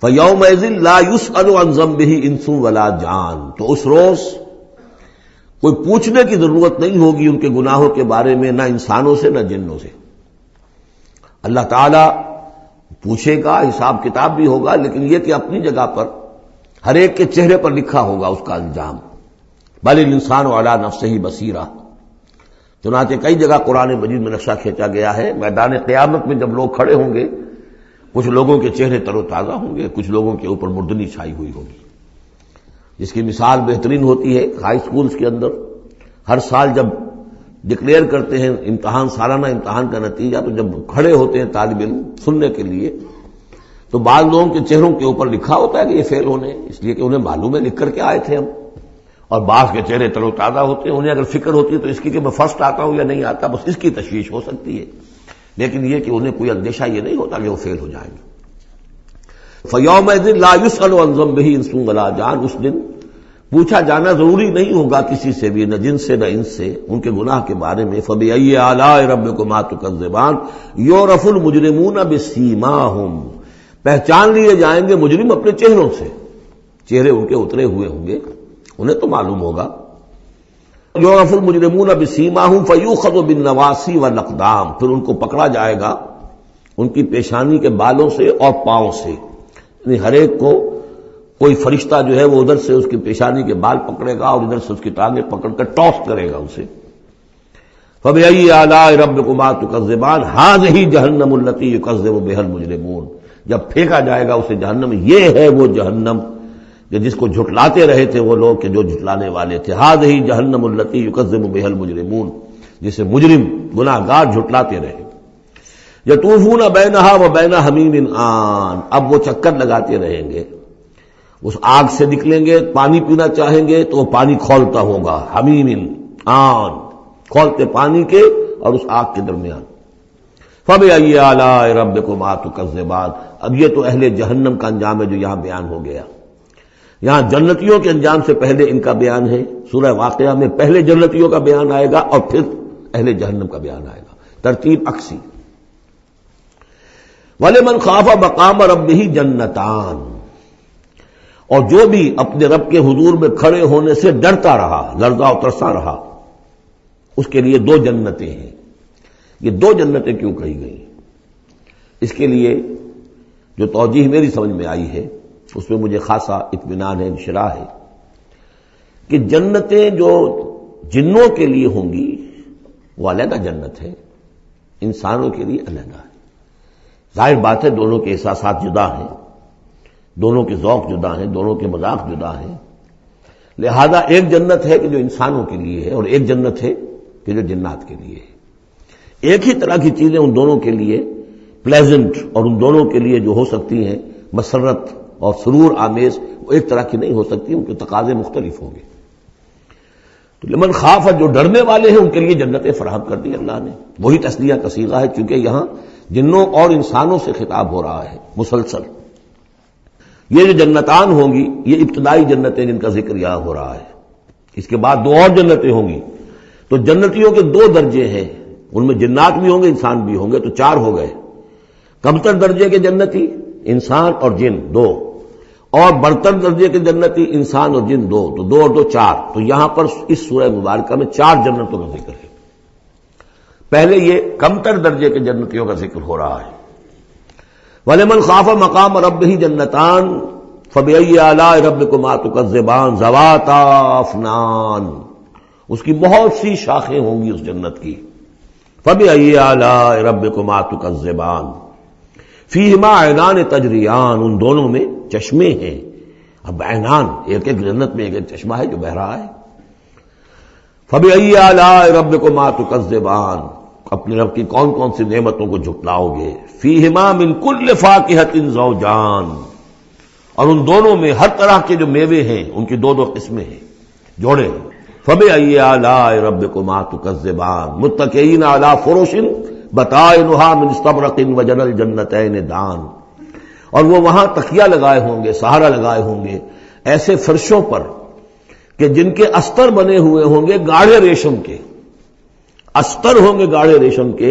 فَيَوْمَئِذٍ لَا يُسْأَلُ عَنْ ذَنبِهِ إِنسٌ وَلَا جَانٌ، تو اس روز کوئی پوچھنے کی ضرورت نہیں ہوگی ان کے گناہوں کے بارے میں، نہ انسانوں سے نہ جنوں سے۔ اللہ تعالیٰ پوچھے گا، حساب کتاب بھی ہوگا، لیکن یہ کہ اپنی جگہ پر ہر ایک کے چہرے پر لکھا ہوگا اس کا انجام۔ بل الانسان علی نفسہ بصیرہ، چنانچہ کئی جگہ قرآن مجید میں نقشہ کھینچا گیا ہے، میدان قیامت میں جب لوگ کھڑے ہوں گے، کچھ لوگوں کے چہرے تر و تازہ ہوں گے، کچھ لوگوں کے اوپر مردنی چھائی ہوئی ہوگی، جس کی مثال بہترین ہوتی ہے ہائی سکولز کے اندر۔ ہر سال جب ڈکلیئر کرتے ہیں امتحان، سالانہ امتحان کا نتیجہ، تو جب کھڑے ہوتے ہیں طالب علم سننے کے لیے، تو بعض لوگوں کے چہروں کے اوپر لکھا ہوتا ہے کہ یہ فیل ہونے، اس لیے کہ انہیں معلوم ہے لکھ کر کے آئے تھے ہم، اور بعض کے چہرے تر و تازہ ہوتے ہیں، انہیں اگر فکر ہوتی ہے تو اس کی کہ میں فرسٹ آتا ہوں یا نہیں آتا، بس اس کی تشویش ہو سکتی ہے، لیکن یہ کہ انہیں کوئی اندیشہ یہ نہیں ہوتا کہ وہ فیل ہو جائیں گے۔ فَيَوْمَئِذٍ لَا يُسْأَلُ عَنْ ذَنبِهِ إِنسٌ وَلَا جَانٌ، اس دن پوچھا جانا ضروری نہیں ہوگا کسی سے بھی، نہ جن سے نہ ان سے، ان کے گناہ کے بارے میں۔ فَبِأَيِّ آلَاءِ رَبِّكُمَا تُكَذِّبَانِ يُعْرَفُ الْمُجْرِمُونَ بِسِيمَاهُمْ، پہچان لیے جائیں گے مجرم اپنے چہروں سے، چہرے ان کے اترے ہوئے ہوں گے، انہیں تو معلوم ہوگا۔ یعرف المجرمون بسیماہم فیؤخذ بالنواصی والاقدام، پھر ان کو پکڑا جائے گا ان کی پیشانی کے بالوں سے اور پاؤں سے، یعنی ہر ایک کو کوئی فرشتہ جو ہے وہ ادھر سے اس کی پیشانی کے بال پکڑے گا اور ادھر سے اس کی ٹانگیں پکڑ کر ٹاس کرے گا اسے۔ فَبِأَيِّ آلَاءِ رَبِّكُمَا تُكَذِّبَانِ هَٰذِهِ جَهَنَّمُ الَّتِي يُكَذِّبُ بِهَا الْمُجْرِمُونَ، جب پھینکا جائے گا اسے جہنم، یہ ہے وہ جہنم کہ جس کو جھٹلاتے رہے تھے وہ لوگ کہ جو جھٹلانے والے تھے۔ هَٰذِهِ جَهَنَّمُ الَّتِي يُكَذِّبُ بِهَا الْمُجْرِمُونَ، جسے مجرم گناہگار جھٹلاتے رہے۔ یطوفون بینہا وبین حمیم آن، اب وہ چکر لگاتے رہیں گے، اس آگ سے نکلیں گے، پانی پینا چاہیں گے تو وہ پانی کھولتا ہوگا، حمیم آن، کھولتے پانی کے اور اس آگ کے درمیان۔ فَبِأَيِّ آلَاءِ رَبِّكُمَا تُكَذِّبَانِ، اب یہ تو اہل جہنم کا انجام ہے جو یہاں بیان ہو گیا۔ یہاں جنتیوں کے انجام سے پہلے ان کا بیان ہے، سورہ واقعہ میں پہلے جنتیوں کا بیان آئے گا اور پھر اہل جہنم کا بیان آئے گا، ترتیب عکسی۔ وَلِمَنْ خَافَ مَقَامَ رَبِّهِ جَنَّتَانِ، اور جو بھی اپنے رب کے حضور میں کھڑے ہونے سے ڈرتا رہا، لرزا و ترسا رہا، اس کے لیے دو جنتیں ہیں۔ یہ دو جنتیں کیوں کہی گئی؟ اس کے لیے جو توجیہ میری سمجھ میں آئی ہے اس میں مجھے خاصا اطمینان ہے، انشراح ہے کہ جنتیں جو جنوں کے لیے ہوں گی وہ علیحدہ جنت ہے، انسانوں کے لیے علیحدہ ہے۔ ظاہر بات ہے دونوں کے احساسات جدا ہیں، دونوں کے ذوق جدا ہیں، دونوں کے مذاق جدا ہیں، لہذا ایک جنت ہے کہ جو انسانوں کے لیے ہے اور ایک جنت ہے کہ جو جنات کے لیے ہے۔ ایک ہی طرح کی چیزیں ان دونوں کے لیے پلیزنٹ اور ان دونوں کے لیے جو ہو سکتی ہیں مسرت اور سرور آمیز، وہ ایک طرح کی نہیں ہو سکتی، ان کے تقاضے مختلف ہوں گے۔ تو لمن خاف، جو ڈرنے والے ہیں ان کے لیے جنتیں فراہم کر دی اللہ نے، وہی تسلیہ کا صیغہ ہے چونکہ یہاں جنوں اور انسانوں سے خطاب ہو رہا ہے مسلسل۔ یہ جو جنتان ہوں گی یہ ابتدائی جنتیں جن کا ذکر یہاں ہو رہا ہے، اس کے بعد دو اور جنتیں ہوں گی، تو جنتیوں کے دو درجے ہیں، ان میں جنات بھی ہوں گے انسان بھی ہوں گے، تو چار ہو گئے۔ کمتر درجے کے جنتی انسان اور جن دو، اور برتر درجے کے جنتی انسان اور جن دو، تو دو اور دو چار۔ تو یہاں پر اس سورہ مبارکہ میں چار جنتوں کا ذکر ہے۔ پہلے یہ کمتر درجے کے جنتیوں کا ذکر ہو رہا ہے۔ وَلِمَنْ خَافَ مَقَامَ رَبِّهِ جَنَّتَانِ فَبِأَيِّ آلَاءِ رَبِّكُمَا تُكَذِّبَانِ ذَوَاتَا أَفْنَانٍ، اس کی بہت سی شاخیں ہوں گی اس جنت کی۔ فَبِأَيِّ آلَاءِ رَبِّكُمَا تُكَذِّبَانِ فِيهِمَا عَيْنَانِ تَجْرِيَانِ، ان دونوں میں چشمے ہیں۔ اب عینان، ایک ایک جنت میں ایک ایک چشمہ ہے جو بہہ رہا ہے۔ فَبِأَيِّ آلَاءِ رَبِّكُمَا تُكَذِّبَانِ، اپنے رب کی کون کون سی نعمتوں کو جھٹلاؤ گے۔ فِيهِمَا مِن كُلِّ فَاكِهَةٍ زَوْجَانِ، اور ان دونوں میں ہر طرح کے جو میوے ہیں ان کی دو دو قسمیں ہیں، جوڑے ہیں۔ فَبِأَيِّ آلَاءِ رَبِّكُمَا تُكَذِّبَانِ مُتَّكِئِينَ عَلَىٰ فُرُشٍ بَطَائِنُهَا مِنْ اسْتَبْرَقٍ وَجَنَى الْجَنَّتَيْنِ دَانٍ، اور وہ وہاں تکیہ لگائے ہوں گے، سہارا لگائے ہوں گے ایسے فرشوں پر کہ جن کے استر بنے ہوئے ہوں گے گاڑھے ریشم کے، استر ہوں گے گاڑھے ریشم کے،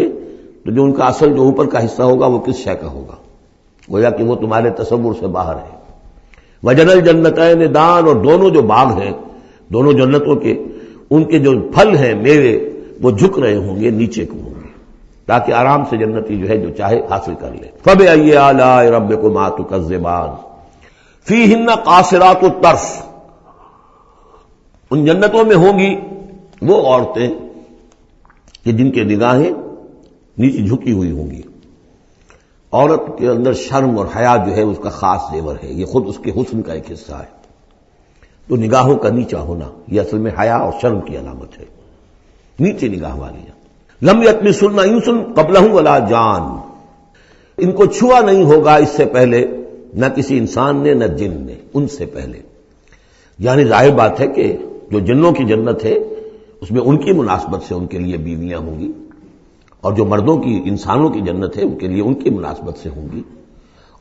تو جو ان کا اصل جو اوپر کا حصہ ہوگا وہ کس شے کا ہوگا، گویا کہ وہ تمہارے تصور سے باہر ہے۔ وَجَنَى الْجَنَّتَيْنِ دَانٍ، اور دونوں جو باغ ہیں دونوں جنتوں کے، ان کے جو پھل ہیں میوے وہ جھک رہے ہوں گے نیچے کو ہوں گے تاکہ آرام سے جنتی جو ہے جو چاہے حاصل کر لے۔ فَبِأَيِّ آلَاءِ رَبِّكُمَا تُكَذِّبَانِ فِيهِنَّ قَاصِرَاتُ الطَّرْفِ، ان جنتوں میں ہوں گی وہ عورتیں کہ جن کے نگاہیں نیچے جھکی ہوئی ہوں گی۔ عورت کے اندر شرم اور حیا جو ہے اس کا خاص زیور ہے، یہ خود اس کے حسن کا ایک حصہ ہے۔ تو نگاہوں کا نیچا ہونا یہ اصل میں حیا اور شرم کی علامت ہے، نیچے نگاہ والی۔ لم یطمثن انس قبلہم ولا جان، ان کو چھوا نہیں ہوگا اس سے پہلے نہ کسی انسان نے نہ جن نے، ان سے پہلے۔ یعنی ظاہر بات ہے کہ جو جنوں کی جنت ہے اس میں ان کی مناسبت سے ان کے لیے بیویاں ہوں گی، اور جو مردوں کی انسانوں کی جنت ہے ان کے لیے ان کی مناسبت سے ہوں گی،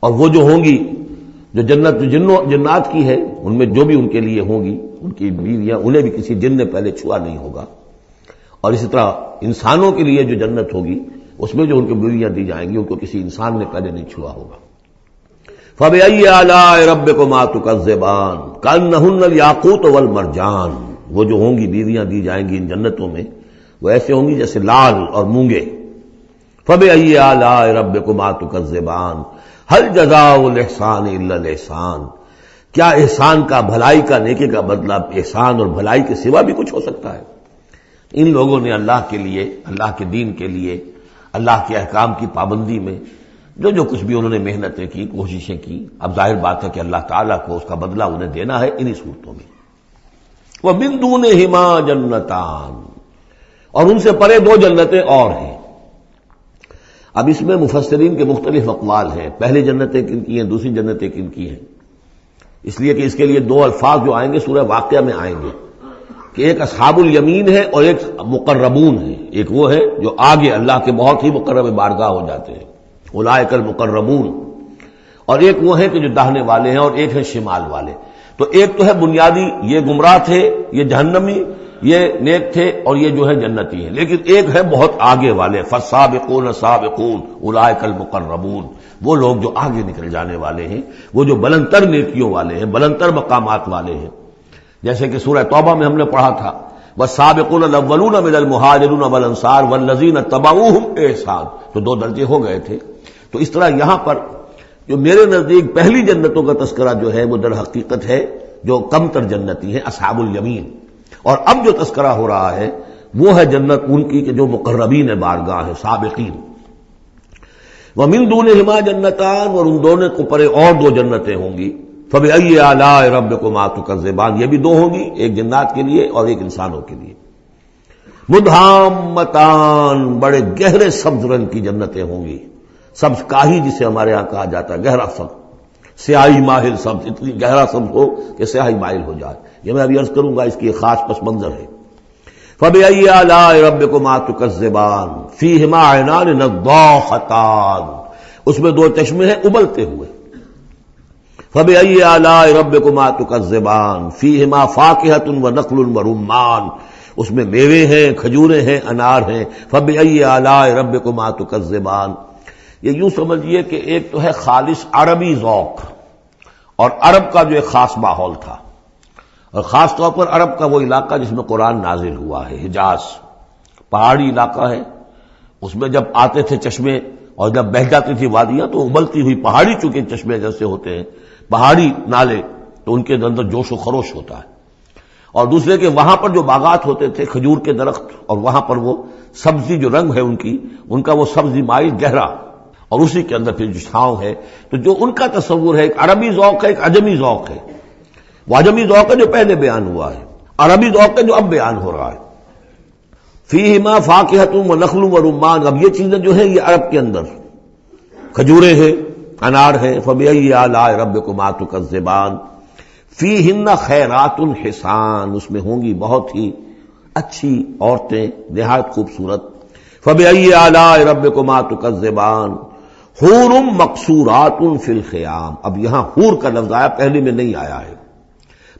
اور وہ جو ہوں گی جو جنت جنات کی ہے ان میں جو بھی ان کے لیے ہوں گی ان کی بیویاں انہیں بھی کسی جن نے پہلے چھوا نہیں ہوگا، اور اسی طرح انسانوں کے لیے جو جنت ہوگی اس میں جو ان کو بیویاں دی جائیں گی ان کو کسی انسان نے پہلے نہیں چھوا ہوگا۔ فَبِأَيِّ آلَاءِ رَبِّكُمَا تُكَذِّبَانِ كَأَنَّهُنَّ الْيَاقُوتُ وَالْمَرْجَانُ وہ جو ہوں گی بیویاں دی جائیں گی ان جنتوں میں وہ ایسے ہوں گی جیسے لال اور مونگے. فبأي آلاء ربكما تكذبان هل جزاء الإحسان إلا الإحسان. کیا احسان کا، بھلائی کا، نیکی کا بدلہ احسان اور بھلائی کے سوا بھی کچھ ہو سکتا ہے؟ ان لوگوں نے اللہ کے لیے، اللہ کے دین کے لیے، اللہ کے احکام کی پابندی میں جو کچھ بھی انہوں نے محنتیں کی، کوششیں کی، اب ظاہر بات ہے کہ اللہ تعالیٰ کو اس کا بدلہ انہیں دینا ہے انہی صورتوں میں. وَمِن دُونِهِمَا جَنَّتَانِ، اور ان سے پرے دو جنتیں اور ہیں. اب اس میں مفسرین کے مختلف اقوال ہیں، پہلی جنتیں کن کی ہیں، دوسری جنتیں کن کی ہیں، اس لیے کہ اس کے لیے دو الفاظ جو آئیں گے سورہ واقعہ میں آئیں گے کہ ایک اصحاب الیمین ہے اور ایک مقربون ہے. ایک وہ ہے جو آگے اللہ کے بہت ہی مقرب بارگاہ ہو جاتے ہیں، اولئک المقربون، اور ایک وہ ہے کہ جو داہنے والے ہیں اور ایک ہے شمال والے. تو ایک تو ہے بنیادی، یہ گمراہ تھے، یہ جہنمی، یہ نیک تھے، اور یہ جو ہے جنتی ہیں. لیکن ایک ہے بہت آگے والے، فالسابقون السابقون اولئک المقربون، وہ لوگ جو آگے نکل جانے والے ہیں، وہ جو بلند تر نیکیوں والے ہیں، بلند تر مقامات والے ہیں. جیسے کہ سورہ توبہ میں ہم نے پڑھا تھا والسابقون الاولون من المہاجرین والانصار والذین اتبعوہم بإحسان، تو دو درجے ہو گئے تھے. تو اس طرح یہاں پر جو میرے نزدیک پہلی جنتوں کا تذکرہ جو ہے وہ در حقیقت ہے جو کم تر جنتی ہیں، اصحاب الیمین. اور اب جو تذکرہ ہو رہا ہے وہ ہے جنت ان کی کہ جو مقربین بارگاہ ہیں، سابقین. وَمِن دُونِهِمَا جَنَّتَانِ، اور ان دونوں کو پرے اور دو جنتیں ہوں گی. فَبِأَيِّ آلَاءِ رَبِّكُمَا تُكَذِّبَانِ، یہ بھی دو ہوں گی، ایک جنات کے لیے اور ایک انسانوں کے لیے. مُدْحَامَّتَانِ، بڑے گہرے سبز رنگ کی جنتیں ہوں گی. سبز کاہی جسے ہمارے ہاں کہا جاتا ہے، گہرا سبز، سیاہی مائل سبز، اتنی گہرا سبز ہو کہ سیاہی مائل ہو جائے. یہ میں ابھی عرض کروں گا، اس کی ایک خاص پس منظر ہے. فَبِأَيِّ آلَاءِ رَبِّكُمَا تُكَذِّبَانِ فِيهِمَا عَيْنَانِ نَضَّاخَتَانِ، اس میں دو چشمے ہیں ابلتے ہوئے. فَبِأَيِّ آلَاءِ رَبِّكُمَا تُكَذِّبَانِ فِيهِمَا فَاكِهَةٌ وَنَخْلٌ وَرُمَّانٌ، اس میں میوے ہیں، کھجوریں ہیں، انار ہیں. فَبِأَيِّ آلَاءِ رَبِّكُمَا تُكَذِّبَانِ، یہ یوں سمجھیے کہ ایک تو ہے خالص عربی ذوق اور عرب کا جو ایک خاص ماحول تھا، اور خاص طور پر عرب کا وہ علاقہ جس میں قرآن نازل ہوا ہے، حجاز پہاڑی علاقہ ہے. اس میں جب آتے تھے چشمے اور جب بہہ جاتی تھی وادیاں تو ابلتی ہوئی پہاڑی، چونکہ چشمے جیسے ہوتے ہیں پہاڑی نالے، تو ان کے اندر جوش و خروش ہوتا ہے. اور دوسرے کہ وہاں پر جو باغات ہوتے تھے کھجور کے درخت، اور وہاں پر وہ سبزی جو رنگ ہے ان کا وہ سبزی مائل گہرا، اور اسی کے اندر پھر جو چھاؤں ہے. تو جو ان کا تصور ہے ایک عربی ذوق ہے، ایک عجمی ذوق ہے. وہ عجمی ذوق ہے جو پہلے بیان ہوا ہے، عربی ذوق ہے جو اب بیان ہو رہا ہے. فیہما فاکہۃ ونخل ورمان، اب یہ چیزیں جو ہیں یہ عرب کے اندر کھجوریں ہیں، انار ہیں. فبأي آلاء ربكما تكذبان فیہن خیرات حسان، اس میں ہوں گی بہت ہی اچھی عورتیں، نہایت خوبصورت. فبأي آلاء ربكما تكذبان حور مقصورات فی الخیام. اب یہاں حور کا لفظ آیا، پہلے میں نہیں آیا ہے.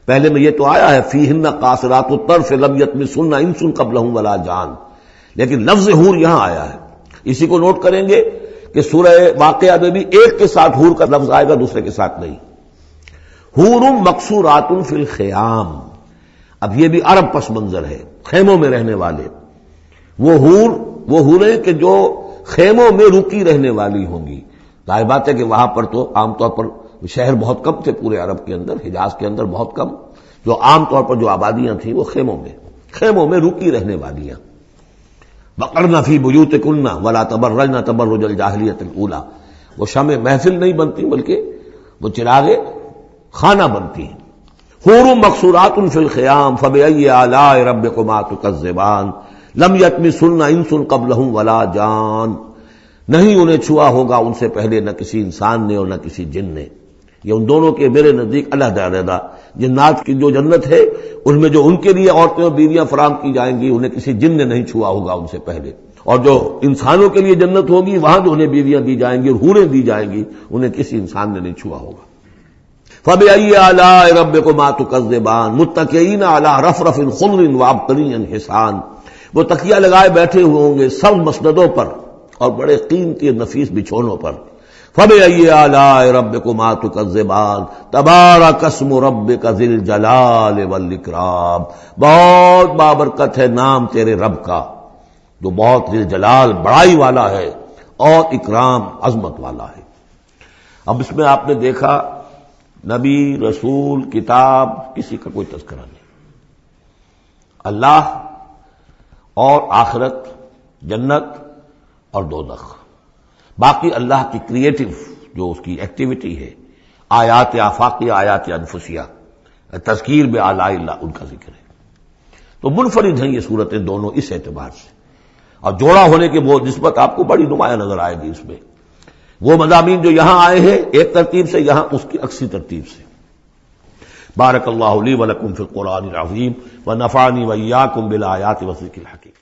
پہلے میں یہ تو آیا ہے فیہن قاصرات الطرف لم یطمثن انس قبلہم ولا جان، لیکن لفظ حور یہاں آیا ہے. اسی کو نوٹ کریں گے کہ سورہ واقعہ میں بھی ایک کے ساتھ حور کا لفظ آئے گا، دوسرے کے ساتھ نہیں. حور مقصورات فی الخیام، اب یہ بھی عرب پس منظر ہے، خیموں میں رہنے والے. وہ حوریں کہ جو خیموں میں رکی رہنے والی ہوں گی. ظاہر بات ہے کہ وہاں پر تو عام طور پر شہر بہت کم تھے پورے عرب کے اندر، حجاز کے اندر بہت کم. جو عام طور پر جو آبادیاں تھیں وہ خیموں میں رکی رہنے والیاں. وقرن فی بیوتکن ولا تبرجن تبرج الجاہلیۃ الاولی، وہ شمع محفل نہیں بنتی بلکہ وہ چراغ خانہ بنتی ہیں. حور مقصورات فی الخیام فبأي آلاء ربکما تکذبان لم یطمثن انس قبلہم ولا جان، نہیں انہیں چھوا ہوگا ان سے پہلے نہ کسی انسان نے اور نہ کسی جن نے. یہ ان دونوں کے میرے نزدیک علیحدہ علیحدہ. جنات کی جو جنت ہے اس میں جو ان کے لیے عورتیں اور بیویاں فراہم کی جائیں گی انہیں کسی جن نے نہیں چھوا ہوگا ان سے پہلے، اور جو انسانوں کے لیے جنت ہوگی وہاں جو انہیں بیویاں دی جائیں گی اور حوریں دی جائیں گی انہیں کسی انسان نے نہیں چھوا ہوگا. فبأي آلاء ربكما تكذبان متكئين على رفرف خضر وعبقری حسان، وہ تکیہ لگائے بیٹھے ہوئے ہوں گے سب مسندوں پر اور بڑے قیمتی نفیس بچھونوں پر. فَبِأَيِّ آلَاءِ رَبِّكُمَا تُكَذِّبَانِ تَبَارَكَ اسْمُ رَبِّكَ ذِی الْجَلَالِ وَالْإِکرام، بہت بابرکت ہے نام تیرے رب کا جو بہت ذی الجلال بڑائی والا ہے اور اکرام عظمت والا ہے۔ اب اس میں آپ نے دیکھا نبی، رسول، کتاب، کسی کا کوئی تذکرہ نہیں، اللہ اور آخرت، جنت اور دوزخ، باقی اللہ کی کریٹو جو اس کی ایکٹیویٹی ہے، آیات آفاقیہ، آیات انفسیہ، تذکیر بآلاء اللہ، ان کا ذکر ہے۔ تو منفرد ہیں یہ صورتیں دونوں اس اعتبار سے، اور جوڑا ہونے کے وہ نسبت آپ کو بڑی نمایاں نظر آئے گی اس میں۔ وہ مضامین جو یہاں آئے ہیں ایک ترتیب سے، یہاں اس کی عکسی ترتیب سے۔ بارک اللہ لی ولکم فی القرآن العظیم ونفعنی وإیاکم بالآیات والذکر الحکیم۔